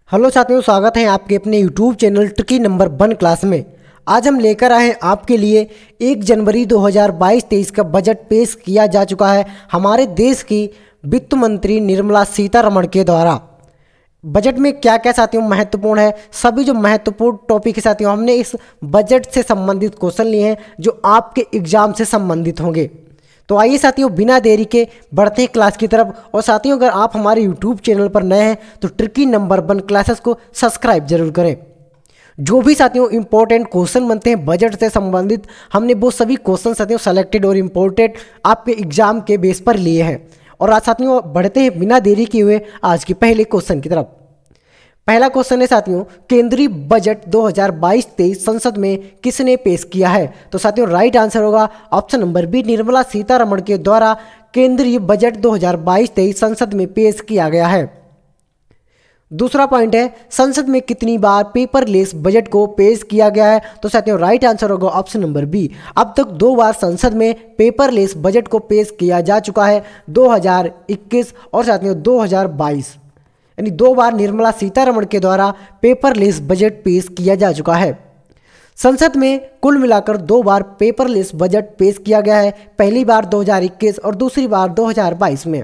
Hello साथियों, स्वागत है आपके अपने YouTube channel tricky number 1 class में। आज हम लेकर आए हैं आपके लिए 1 जनवरी 2022-23 का बजट पेश किया जा चुका है हमारे देश की वित्त मंत्री निर्मला सीतारमण के द्वारा। बजट में क्या क्या साथियों महत्वपूर्ण है, सभी जो महत्वपूर्ण टॉपिक है साथियों, हमने इस बजट से संबंधित क्वेश्चन लिए हैं जो आपके एग्जाम से संबंधित होंगे। तो आइए साथियों, बिना देरी के बढ़ते हैं क्लास की तरफ। और साथियों, अगर आप हमारे यूट्यूब चैनल पर नए हैं तो ट्रिकी नंबर 1 क्लासेस को सब्सक्राइब जरूर करें। जो भी साथियों इंपॉर्टेंट क्वेश्चन बनते हैं बजट से संबंधित, हमने वो सभी क्वेश्चन साथियों सेलेक्टेड और इम्पोर्टेंट आपके एग्जाम के बेस पर लिए हैं। और आज साथियों बढ़ते हैं बिना देरी किए हुए आज के पहले क्वेश्चन की तरफ। पहला क्वेश्चन है साथियों, केंद्रीय बजट 2022-23 संसद में किसने पेश किया है? तो साथियों राइट आंसर होगा option number B, Nirmala Sitharaman के द्वारा केंद्रीय बजट 2022-23 संसद में पेश किया गया है। दूसरा पॉइंट है, संसद में कितनी बार पेपरलेस बजट को पेश किया गया है? तो साथियों राइट आंसर होगा ऑप्शन नंबर बी, अब तक 2 बार संसद में पेपरलेस बजट को पेश किया जा चुका है, 2021 और साथियों 2022, यानी 2 बार निर्मला सीतारमण के द्वारा पेपरलेस बजट पेश किया जा चुका है। संसद में कुल मिलाकर 2 बार पेपरलेस बजट पेश किया गया है, पहली बार 2021 और दूसरी बार 2022 में।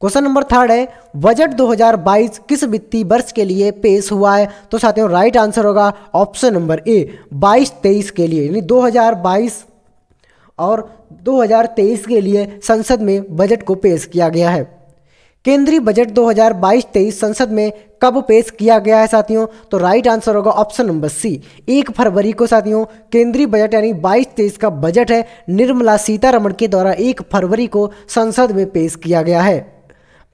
क्वेश्चन नंबर 3 है, बजट 2022 किस वित्तीय वर्ष के लिए पेश हुआ है? तो साथियों राइट आंसर होगा ऑप्शन नंबर ए, 22-23 के लिए, यानी 2022 और 2023 के लिए संसद में बजट को पेश किया गया है। केंद्रीय बजट 2022-23 संसद में कब पेश किया गया है साथियों? तो राइट आंसर होगा ऑप्शन नंबर सी, 1 फरवरी को साथियों केंद्रीय बजट यानी 22-23 का बजट है निर्मला सीतारमण के द्वारा 1 फरवरी को संसद में पेश किया गया है।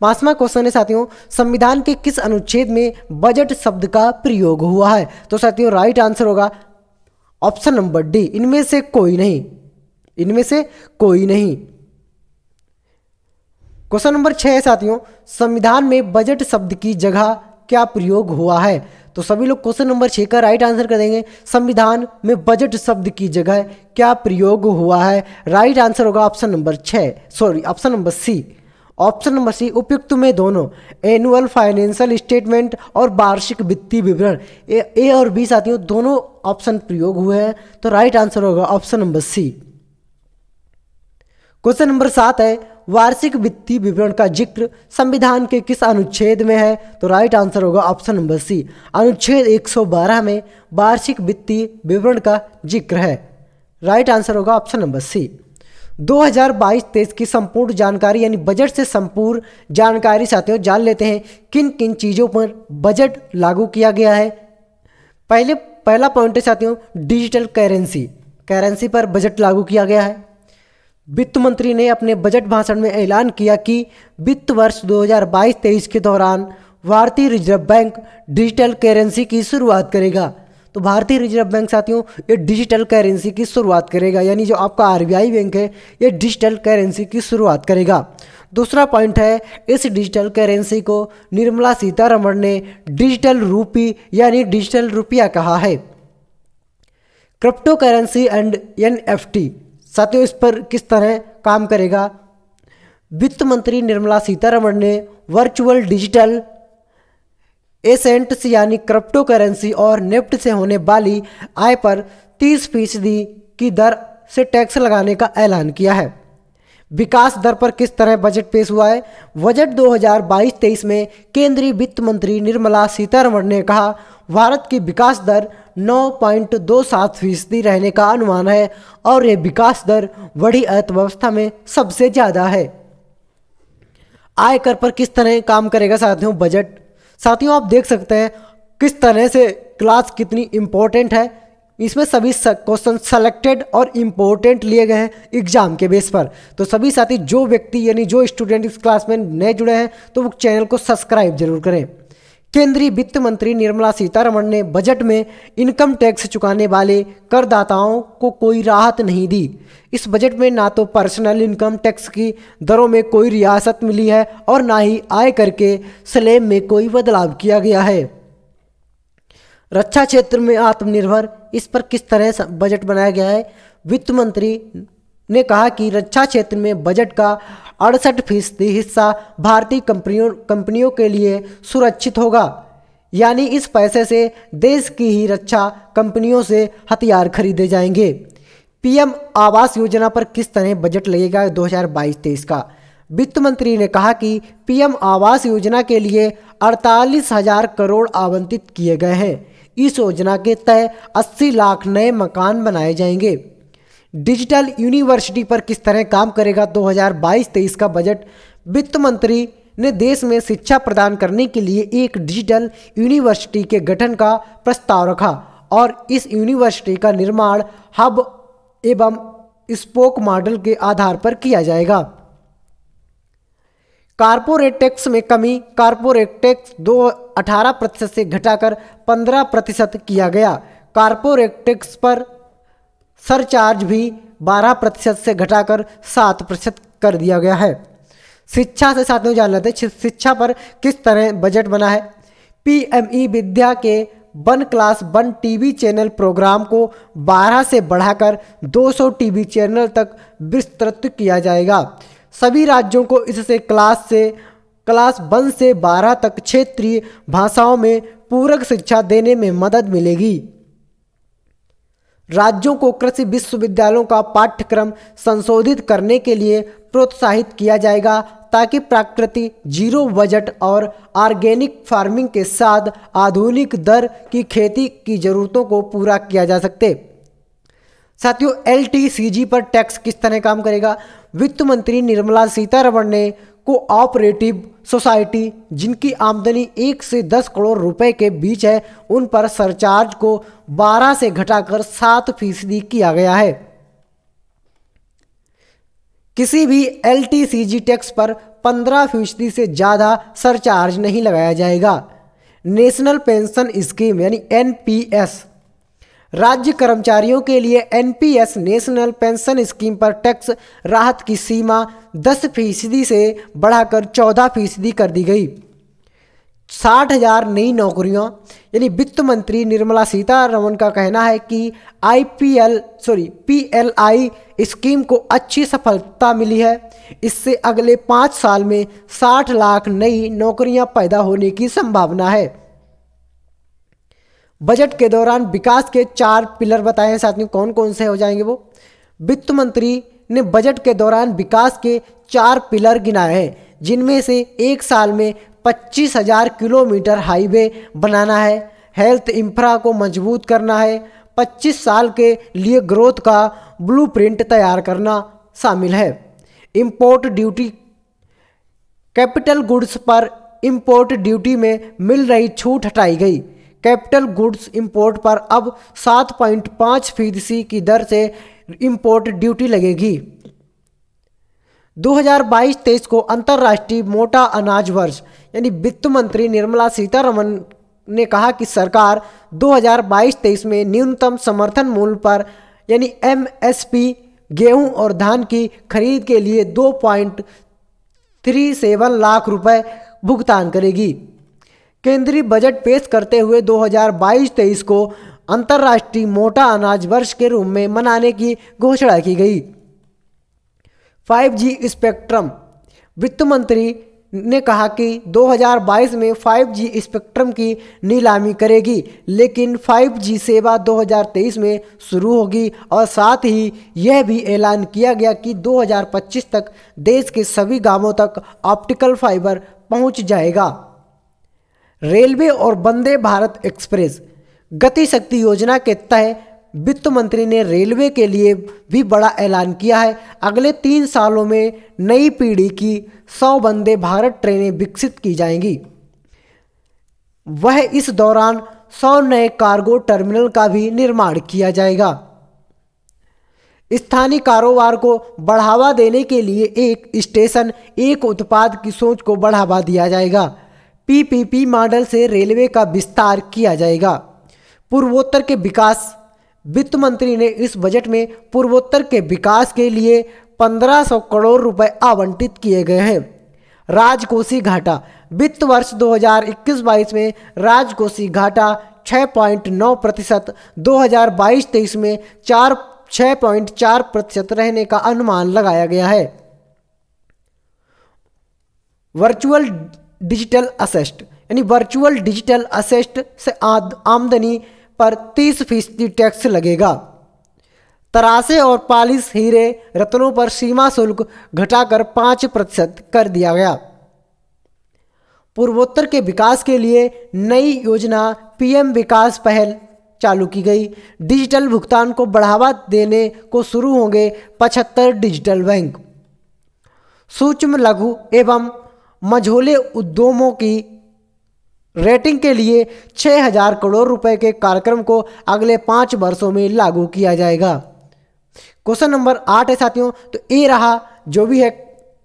5वां क्वेश्चन है साथियों, संविधान के किस अनुच्छेद में बजट शब्द का प्रयोग हुआ है? तो साथियों राइट आंसर होगा ऑप्शन नंबर डी, इनमें से कोई नहीं, इनमें से कोई नहीं। क्वेश्चन नंबर 6 है साथियों, संविधान में बजट शब्द की जगह क्या प्रयोग हुआ है? तो सभी लोग क्वेश्चन नंबर 6 का राइट आंसर कर देंगे, संविधान में बजट शब्द की जगह क्या प्रयोग हुआ है? राइट आंसर होगा option number 6, sorry option number C, option number C, उपयुक्त में दोनों, एनुअल फाइनेंशियल स्टेटमेंट और वार्षिक वित्तीय विवरण, ए और बी साथियों दोनों ऑप्शन प्रयोग हुए हैं, तो राइट आंसर होगा option number C. Question number 7 है, वार्षिक वित्तीय विवरण का जिक्र संविधान के किस अनुच्छेद में है? तो राइट आंसर होगा ऑप्शन नंबर सी, अनुच्छेद 112 में वार्षिक वित्तीय विवरण का जिक्र है। राइट आंसर होगा ऑप्शन नंबर सी। 2022-23 की संपूर्ण जानकारी यानी बजट से संपूर्ण जानकारी साथियों जान लेते हैं किन किन चीज़ों पर बजट लागू किया गया है। पहला पॉइंट है साथियों, डिजिटल करेंसी पर बजट लागू किया गया है। वित्त मंत्री ने अपने बजट भाषण में ऐलान किया कि वित्त वर्ष 2022-23 के दौरान भारतीय रिजर्व बैंक डिजिटल करेंसी की शुरुआत करेगा। तो भारतीय रिजर्व बैंक साथियों ये डिजिटल करेंसी की शुरुआत करेगा, यानी जो आपका आरबीआई बैंक है ये डिजिटल करेंसी की शुरुआत करेगा। दूसरा पॉइंट है, इस डिजिटल करेंसी को निर्मला सीतारमण ने डिजिटल रूपी यानी डिजिटल रुपया कहा है। क्रिप्टो करेंसी एंड एनएफटी साथियों इस पर किस तरह काम करेगा? वित्त मंत्री निर्मला सीतारमण ने वर्चुअल डिजिटल एसेंट्स यानी क्रिप्टो करेंसी और नेफ्ट से होने वाली आय पर 30% की दर से टैक्स लगाने का ऐलान किया है। विकास दर पर किस तरह बजट पेश हुआ है? बजट 2022-23 में केंद्रीय वित्त मंत्री निर्मला सीतारमण ने कहा, भारत की विकास दर 9.27% रहने का अनुमान है और यह विकास दर बड़ी अर्थव्यवस्था में सबसे ज़्यादा है। आयकर पर किस तरह काम करेगा साथियों बजट? साथियों आप देख सकते हैं किस तरह से क्लास कितनी इम्पोर्टेंट है, इसमें सभी क्वेश्चन सेलेक्टेड और इम्पोर्टेंट लिए गए हैं एग्जाम के बेस पर। तो सभी साथी जो व्यक्ति यानी जो स्टूडेंट इस क्लास में नए जुड़े हैं तो वो चैनल को सब्सक्राइब जरूर करें। केंद्रीय वित्त मंत्री निर्मला सीतारमण ने बजट में इनकम टैक्स चुकाने वाले करदाताओं को कोई राहत नहीं दी। इस बजट में ना तो पर्सनल इनकम टैक्स की दरों में कोई रियासत मिली है और ना ही आयकर के स्लैब में कोई बदलाव किया गया है। रक्षा क्षेत्र में आत्मनिर्भर, इस पर किस तरह बजट बनाया गया है? वित्त मंत्री ने कहा कि रक्षा क्षेत्र में बजट का 68% हिस्सा भारतीय कंपनियों के लिए सुरक्षित होगा। यानी इस पैसे से देश की ही रक्षा कंपनियों से हथियार खरीदे जाएंगे। पीएम आवास योजना पर किस तरह बजट लगेगा 2022-23 का? वित्त मंत्री ने कहा कि पीएम आवास योजना के लिए 48,000 करोड़ आवंटित किए गए हैं। इस योजना के तहत 80 लाख नए मकान बनाए जाएंगे। डिजिटल यूनिवर्सिटी पर किस तरह काम करेगा 2022-23 का बजट? वित्त मंत्री ने देश में शिक्षा प्रदान करने के लिए एक डिजिटल यूनिवर्सिटी के गठन का प्रस्ताव रखा और इस यूनिवर्सिटी का निर्माण हब एवं स्पोक मॉडल के आधार पर किया जाएगा। कारपोरेट टैक्स में कमी। कारपोरेट टैक्स 18% से घटाकर 15% किया गया। कारपोरेट टैक्स पर सरचार्ज भी 12% से घटाकर 7% कर दिया गया है। शिक्षा से साथियों जान लेते हैं शिक्षा पर किस तरह बजट बना है। पीएमई विद्या के 1 क्लास 1 टीवी चैनल प्रोग्राम को 12 से बढ़ाकर 200 टीवी चैनल तक विस्तृत किया जाएगा। सभी राज्यों को इससे क्लास 1 से 12 तक क्षेत्रीय भाषाओं में पूरक शिक्षा देने में मदद मिलेगी। राज्यों को कृषि विश्वविद्यालयों का पाठ्यक्रम संशोधित करने के लिए प्रोत्साहित किया जाएगा ताकि प्राकृतिक जीरो बजट और ऑर्गेनिक फार्मिंग के साथ आधुनिक दर की खेती की जरूरतों को पूरा किया जा सके। साथियों एलटीसीजी पर टैक्स किस तरह काम करेगा? वित्त मंत्री निर्मला सीतारमण ने कोऑपरेटिव सोसाइटी जिनकी आमदनी 1 से 10 करोड़ रुपए के बीच है उन पर सरचार्ज को 12 से घटाकर 7% किया गया है। किसी भी एलटीसीजी टैक्स पर 15% से ज़्यादा सरचार्ज नहीं लगाया जाएगा। नेशनल पेंशन स्कीम यानी एनपीएस। राज्य कर्मचारियों के एनपीएस नेशनल पेंशन स्कीम पर टैक्स राहत की सीमा 10% से बढ़ाकर 14% कर दी गई। 60,000 नई नौकरियां यानी वित्त मंत्री निर्मला सीतारमण का कहना है कि पीएलआई स्कीम को अच्छी सफलता मिली है। इससे अगले 5 साल में 60 लाख नई नौकरियां पैदा होने की संभावना है। बजट के दौरान विकास के 4 पिलर बताए हैं साथियों, कौन कौन से हो जाएंगे वो? वित्त मंत्री ने बजट के दौरान विकास के 4 पिलर गिनाए हैं जिनमें से 1 साल में 25,000 किलोमीटर हाईवे बनाना है, हेल्थ इंफ्रा को मजबूत करना है, 25 साल के लिए ग्रोथ का ब्लूप्रिंट तैयार करना शामिल है। Import duty. कैपिटल गुड्स पर इंपोर्ट ड्यूटी में मिल रही छूट हटाई गई। कैपिटल गुड्स इंपोर्ट पर अब 7.5% की दर से इंपोर्ट ड्यूटी लगेगी। 2022-23 को अंतर्राष्ट्रीय मोटा अनाज वर्ष यानी वित्त मंत्री निर्मला सीतारमण ने कहा कि सरकार 2022-23 में न्यूनतम समर्थन मूल्य पर यानी एमएसपी गेहूं और धान की खरीद के लिए 2.37 लाख रुपए भुगतान करेगी। केंद्रीय बजट पेश करते हुए 2022-23 को अंतर्राष्ट्रीय मोटा अनाज वर्ष के रूप में मनाने की घोषणा की गई। 5G spectrum. वित्त मंत्री ने कहा कि 2022 में 5G स्पेक्ट्रम की नीलामी करेगी, लेकिन 5G सेवा 2023 में शुरू होगी और साथ ही यह भी ऐलान किया गया कि 2025 तक देश के सभी गांवों तक ऑप्टिकल फाइबर पहुंच जाएगा। रेलवे और वंदे भारत एक्सप्रेस। गति शक्ति योजना के तहत वित्त मंत्री ने रेलवे के लिए भी बड़ा ऐलान किया है। अगले 3 सालों में नई पीढ़ी की 100 वंदे भारत ट्रेनें विकसित की जाएंगी। वह इस दौरान 100 नए कार्गो टर्मिनल का भी निर्माण किया जाएगा। स्थानीय कारोबार को बढ़ावा देने के लिए एक स्टेशन एक उत्पाद की सोच को बढ़ावा दिया जाएगा। पीपीपी मॉडल से रेलवे का विस्तार किया जाएगा। पूर्वोत्तर के विकास। वित्त मंत्री ने इस बजट में पूर्वोत्तर के विकास के लिए 1500 करोड़ रुपए आवंटित किए गए हैं। राजकोषीय घाटा। वित्त वर्ष 2021-22 में राजकोषीय घाटा 6.9%, 2022-23 में 6.4% रहने का अनुमान लगाया गया है। वर्चुअल डिजिटल असेस्ट यानी वर्चुअल डिजिटल असेस्ट से आमदनी पर 30% टैक्स लगेगा। तरासे और पालिश हीरे रत्नों पर सीमा शुल्क घटाकर 5% कर दिया गया। पूर्वोत्तर के विकास के लिए नई योजना पीएम विकास पहल चालू की गई। डिजिटल भुगतान को बढ़ावा देने को शुरू होंगे 75 डिजिटल बैंक। सूक्ष्म लघु एवं मझोले उद्यमों की रेटिंग के लिए 6,000 करोड़ रुपए के कार्यक्रम को अगले 5 वर्षों में लागू किया जाएगा। क्वेश्चन नंबर 8 है साथियों, तो ये रहा जो भी है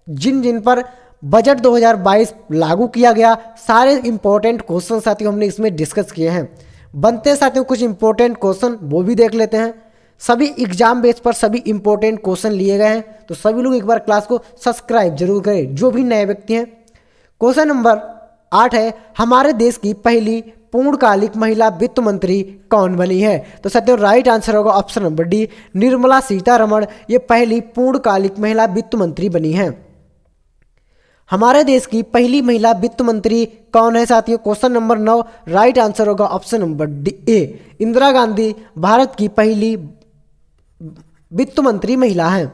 जिन जिन पर बजट 2022 लागू किया गया, सारे इंपॉर्टेंट क्वेश्चन साथियों हमने इसमें डिस्कस किए हैं। बनते हैं साथियों कुछ इंपॉर्टेंट क्वेश्चन, वो भी देख लेते हैं। सभी एग्जाम बेस पर सभी इंपॉर्टेंट क्वेश्चन लिए गए हैं, तो सभी लोग एक बार क्लास को सब्सक्राइब जरूर करें जो भी नए व्यक्ति हैं। क्वेश्चन नंबर 8 है, हमारे देश की पहली पूर्णकालिक महिला वित्त मंत्री कौन बनी है? तो साथियों राइट आंसर होगा option number D, Nirmala Sitharaman ये पहली पूर्णकालिक महिला वित्त मंत्री बनी है। हमारे देश की पहली महिला वित्त मंत्री कौन है साथियों? क्वेश्चन नंबर 9 राइट आंसर होगा option number D A, Indira Gandhi Bharat की पहली वित्त मंत्री महिला है।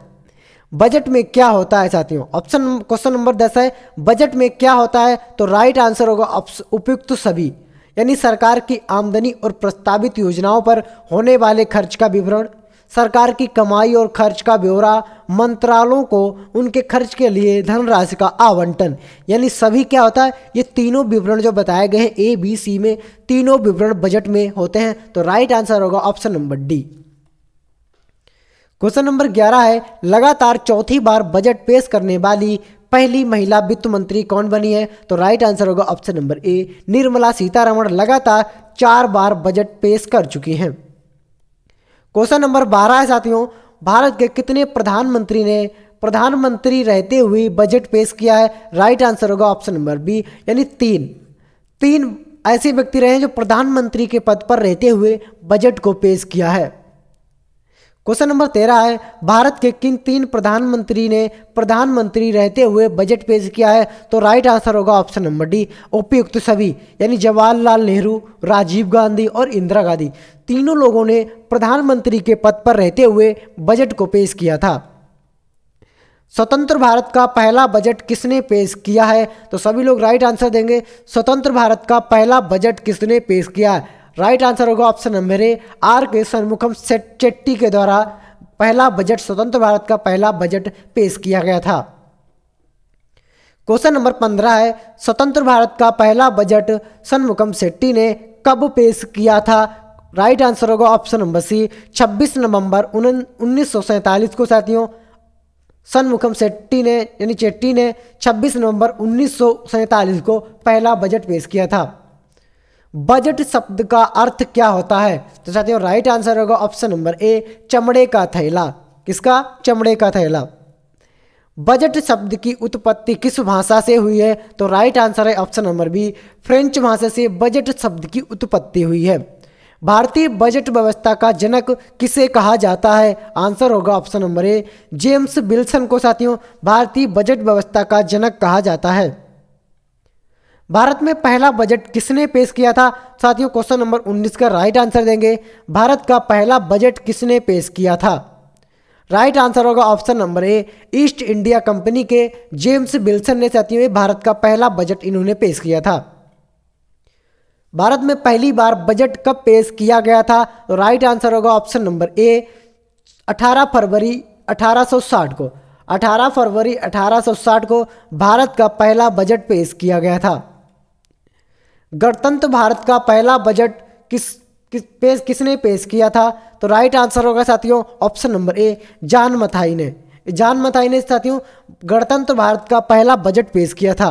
बजट में क्या होता है साथियों? क्वेश्चन नंबर 10 है, बजट में क्या होता है? तो राइट आंसर होगा उपयुक्त सभी, यानी सरकार की आमदनी और प्रस्तावित योजनाओं पर होने वाले खर्च का विवरण, सरकार की कमाई और खर्च का ब्यौरा, मंत्रालयों को उनके खर्च के लिए धनराशि का आवंटन, यानी सभी क्या होता है, ये तीनों विवरण जो बताए गए हैं ए बी सी में, तीनों विवरण बजट में होते हैं। तो राइट आंसर होगा option number D. Question number 11 है, लगातार चौथी बार बजट पेश करने वाली पहली महिला वित्त मंत्री कौन बनी है? तो राइट आंसर होगा option number A, Nirmala Sitharaman लगातार 4 बार बजट पेश कर चुकी हैं। क्वेश्चन नंबर 12 है साथियों, भारत के कितने प्रधानमंत्री ने प्रधानमंत्री रहते हुए बजट पेश किया है? राइट आंसर होगा ऑप्शन नंबर बी, यानी 3 ऐसे व्यक्ति रहे हैं जो प्रधानमंत्री के पद पर रहते हुए बजट को पेश किया है। क्वेश्चन नंबर 13 है, भारत के किन 3 प्रधानमंत्री ने प्रधानमंत्री रहते हुए बजट पेश किया है? तो राइट आंसर होगा ऑप्शन नंबर डी, उपयुक्त सभी, यानी जवाहरलाल नेहरू, राजीव गांधी और इंदिरा गांधी तीनों लोगों ने प्रधानमंत्री के पद पर रहते हुए बजट को पेश किया था। स्वतंत्र भारत का पहला बजट किसने पेश किया है? तो सभी लोग राइट आंसर देंगे। स्वतंत्र भारत का पहला बजट किसने पेश किया है? राइट आंसर होगा ऑप्शन नंबर ए, आर के शनमुखम चेट्टी के द्वारा पहला बजट, स्वतंत्र भारत का पहला बजट पेश किया गया था। क्वेश्चन नंबर 15 है, स्वतंत्र भारत का पहला बजट शनमुखम शेट्टी ने कब पेश किया था? राइट आंसर होगा ऑप्शन नंबर सी, 26 नवंबर 1947 को साथियों शनमुखम शेट्टी ने यानी चेट्टी ने 26 नवंबर 1947 को पहला बजट पेश किया था। बजट शब्द का अर्थ क्या होता है? तो साथियों राइट आंसर होगा ऑप्शन नंबर ए, चमड़े का थैला। किसका? चमड़े का थैला। बजट शब्द की उत्पत्ति किस भाषा से हुई है? तो राइट आंसर है ऑप्शन नंबर बी, फ्रेंच भाषा से बजट शब्द की उत्पत्ति हुई है। भारतीय बजट व्यवस्था का जनक किसे कहा जाता है? आंसर होगा option number A, James Wilson को साथियों भारतीय बजट व्यवस्था का जनक कहा जाता है। भारत में पहला बजट किसने पेश किया था? साथियों क्वेश्चन नंबर 19 का राइट आंसर देंगे, भारत का पहला बजट किसने पेश किया था? राइट आंसर होगा option number A, east India company के जेम्स विल्सन ने साथियों भारत का पहला बजट इन्होंने पेश किया था। भारत में पहली बार बजट कब पेश किया गया था? तो राइट आंसर होगा ऑप्शन नंबर ए, 18 फरवरी 1860 को। 18 फरवरी 1860 को भारत का पहला बजट पेश किया गया था। गणतंत्र भारत का पहला बजट किसने पेश किया था? तो राइट आंसर होगा साथियों option number A, John Mathai ने। जॉन मथाई ने साथियों गणतंत्र भारत का पहला बजट पेश किया था।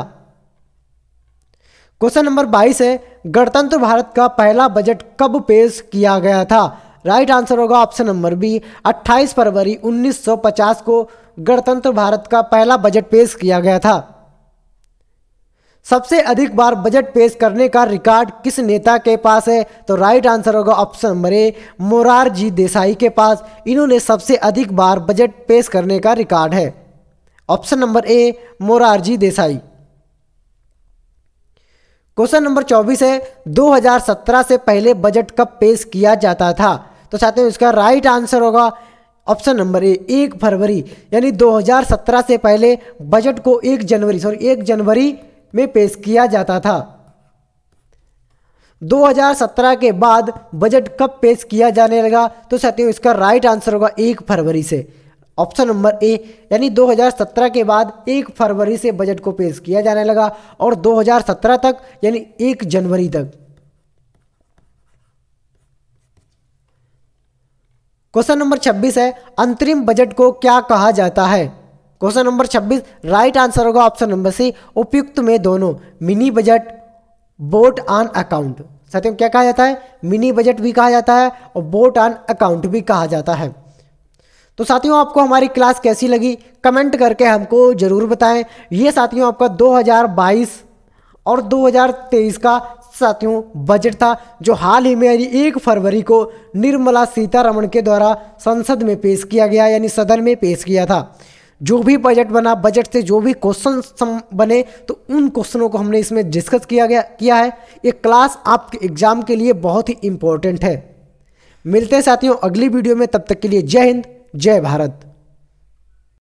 क्वेश्चन नंबर 22 है, गणतंत्र भारत का पहला बजट कब पेश किया गया था? राइट आंसर होगा ऑप्शन नंबर बी, 28 फरवरी 1950 को गणतंत्र भारत का पहला बजट पेश किया गया था। सबसे अधिक बार बजट पेश करने का रिकॉर्ड किस नेता के पास है? तो राइट आंसर होगा option number A, Morarji Desai के पास। इन्होंने सबसे अधिक बार बजट पेश करने का रिकॉर्ड है। Option number A, Morarji Desai. Question number 24 है, 2017 से पहले बजट कब पेश किया जाता था? तो साथियों इसका राइट आंसर होगा ऑप्शन नंबर ए, 1 फरवरी। यानी 2017 से पहले बजट को 1 जनवरी में पेश किया जाता था। 2017 के बाद बजट कब पेश किया जाने लगा? तो साथियों इसका राइट आंसर होगा 1 फरवरी से। ऑप्शन नंबर ए, यानी 2017 के बाद 1 फरवरी से बजट को पेश किया जाने लगा और 2017 तक यानी 1 जनवरी तक। क्वेश्चन नंबर 26 है, अंतरिम बजट को क्या कहा जाता है? क्वेश्चन नंबर 26 राइट आंसर होगा ऑप्शन नंबर सी, उपयुक्त में दोनों। Mini budget, vote on account. साथियों क्या कहा जाता है? मिनी बजट भी कहा जाता है और वोट ऑन अकाउंट भी कहा जाता है। तो साथियों आपको हमारी क्लास कैसी लगी कमेंट करके हमको ज़रूर बताएं। ये साथियों आपका 2022 और 2023 का साथियों बजट था, जो हाल ही में यानी 1 फरवरी को निर्मला सीतारमण के द्वारा संसद में पेश किया गया, यानी सदन में पेश किया था। जो भी बजट बना, बजट से जो भी क्वेश्चन बने, तो उन क्वेश्चनों को हमने इसमें डिस्कस किया है। ये क्लास आपके एग्जाम के लिए बहुत ही इम्पोर्टेंट है। मिलते हैं साथियों अगली वीडियो में, तब तक के लिए जय हिंद, जय भारत।